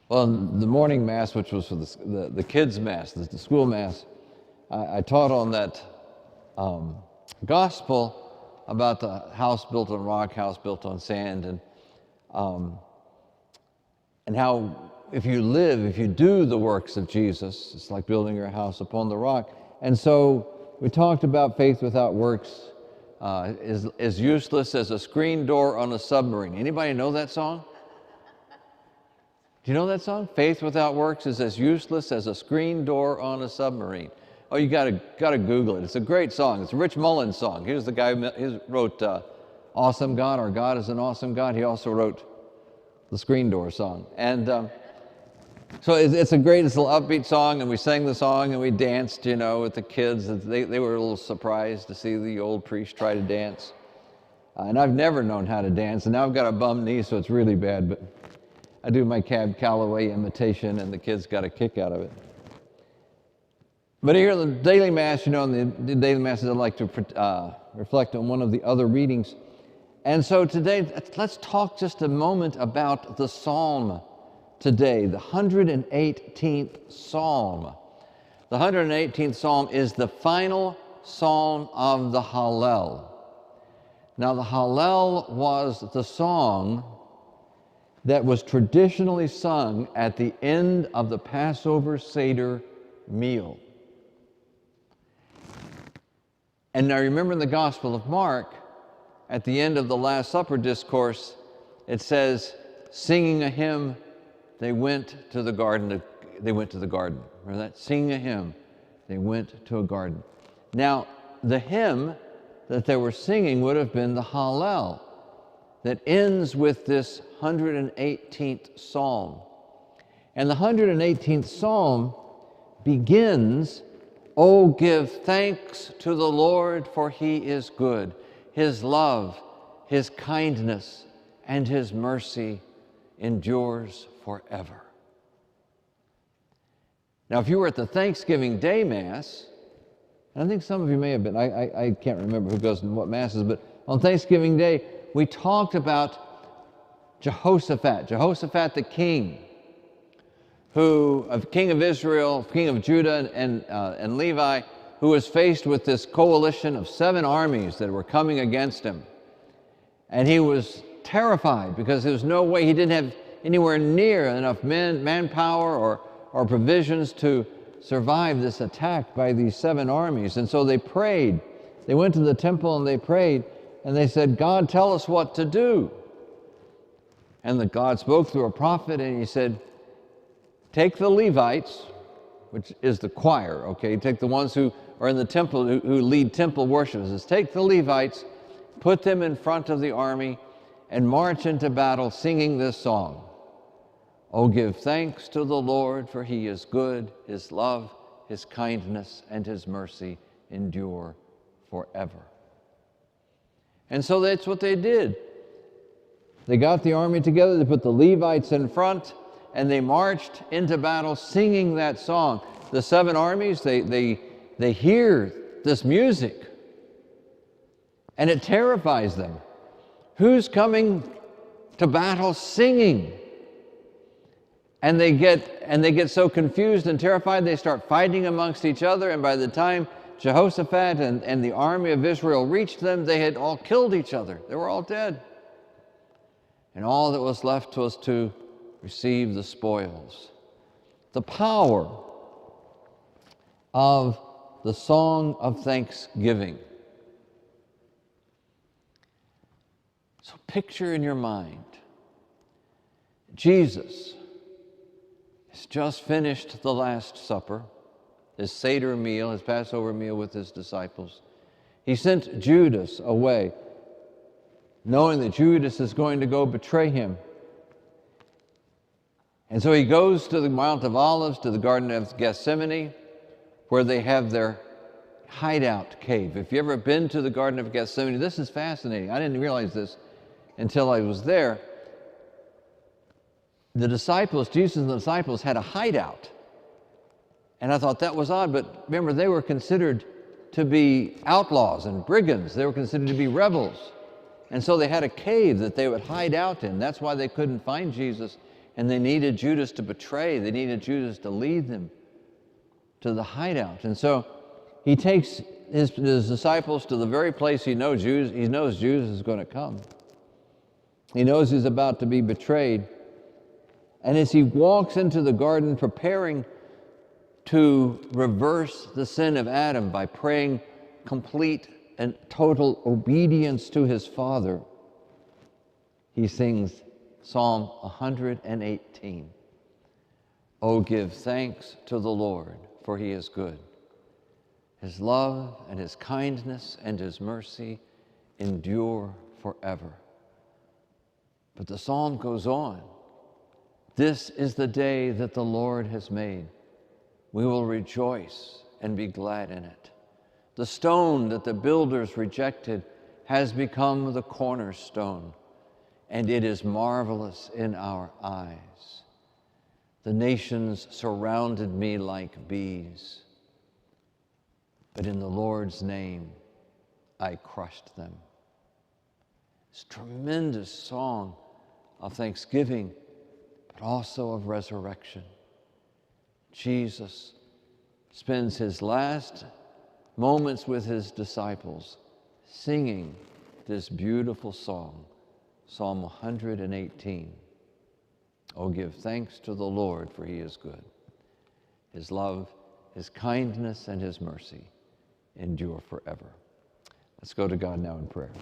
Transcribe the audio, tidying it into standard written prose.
Well, in the morning mass, which was for the kids' mass, the school mass, I taught on that gospel about the house built on rock, house built on sand, and how if you do the works of Jesus, it's like building your house upon the rock. And so we talked about faith without works is useless as a screen door on a submarine. Anybody know that song? Do you know that song? Faith without works is as useless as a screen door on a submarine. Oh, you gotta Google it. It's a great song. It's a Rich Mullins song. Here's the guy who wrote Awesome God, Our God is an Awesome God. He also wrote the Screen Door song. And so it's a great, it's a little upbeat song, and we sang the song and we danced, with the kids. They were a little surprised to see the old priest try to dance. And I've never known how to dance, and now I've got a bum knee, so it's really bad, but I do my Cab Calloway imitation, and the kids got a kick out of it. But here in the daily mass, in the daily masses, I'd like to reflect on one of the other readings. And so today, let's talk just a moment about the psalm today, the 118th psalm. The 118th psalm is the final psalm of the Hallel. Now, the Hallel was the song that was traditionally sung at the end of the Passover Seder meal. And now remember in the Gospel of Mark, at the end of the Last Supper discourse, it says, singing a hymn, they went to the garden. Remember that? Singing a hymn, they went to a garden. Now, the hymn that they were singing would have been the Hallel that ends with this 118th psalm. And the 118th psalm begins, "Oh, give thanks to the Lord, for he is good. His love, his kindness, and his mercy endures forever." Now, if you were at the Thanksgiving Day Mass, and I think some of you may have been, I can't remember who goes in what masses, but on Thanksgiving Day, we talked about Jehoshaphat the king, king of Israel, king of Judah and Levi, who was faced with this coalition of 7 armies that were coming against him. And he was terrified because there was no way, he didn't have anywhere near enough manpower or provisions to survive this attack by these 7 armies. And so they prayed. They went to the temple and they prayed, and they said, "God, tell us what to do." And God spoke through a prophet, and he said, take the Levites, which is the choir, okay? Take the ones who are in the temple, who lead temple worship. It says, take the Levites, put them in front of the army, and march into battle singing this song. "Oh, give thanks to the Lord, for he is good. His love, his kindness, and his mercy endure forever." And so that's what they did. They got the army together, they put the Levites in front, and they marched into battle singing that song. The 7 armies, they hear this music, and it terrifies them. Who's coming to battle singing? And they get so confused and terrified, they start fighting amongst each other, and by the time Jehoshaphat and the army of Israel reached them, they had all killed each other. They were all dead. And all that was left was to receive the spoils. The power of the song of thanksgiving. So picture in your mind, Jesus has just finished the Last Supper, his Seder meal, his Passover meal with his disciples. He sent Judas away, knowing that Judas is going to go betray him. And so he goes to the Mount of Olives, to the Garden of Gethsemane, where they have their hideout cave. If you've ever been to the Garden of Gethsemane, this is fascinating. I didn't realize this until I was there. The disciples, Jesus and the disciples, had a hideout. And I thought that was odd, but remember, they were considered to be outlaws and brigands. They were considered to be rebels. And so they had a cave that they would hide out in. That's why they couldn't find Jesus and they needed Judas to betray. They needed Judas to lead them to the hideout. And so he takes his disciples to the very place he knows Judas is going to come. He knows he's about to be betrayed. And as he walks into the garden preparing to reverse the sin of Adam by praying complete and total obedience to his Father, he sings Psalm 118. Oh, give thanks to the Lord, for he is good. His love and his kindness and his mercy endure forever. But the psalm goes on. This is the day that the Lord has made. We will rejoice and be glad in it. The stone that the builders rejected has become the cornerstone, and it is marvelous in our eyes. The nations surrounded me like bees, but in the Lord's name I crushed them. This tremendous song of thanksgiving, but also of resurrection. Jesus spends his last moments with his disciples singing this beautiful song, Psalm 118. Oh, give thanks to the Lord, for he is good. His love, his kindness, and his mercy endure forever. Let's go to God now in prayer.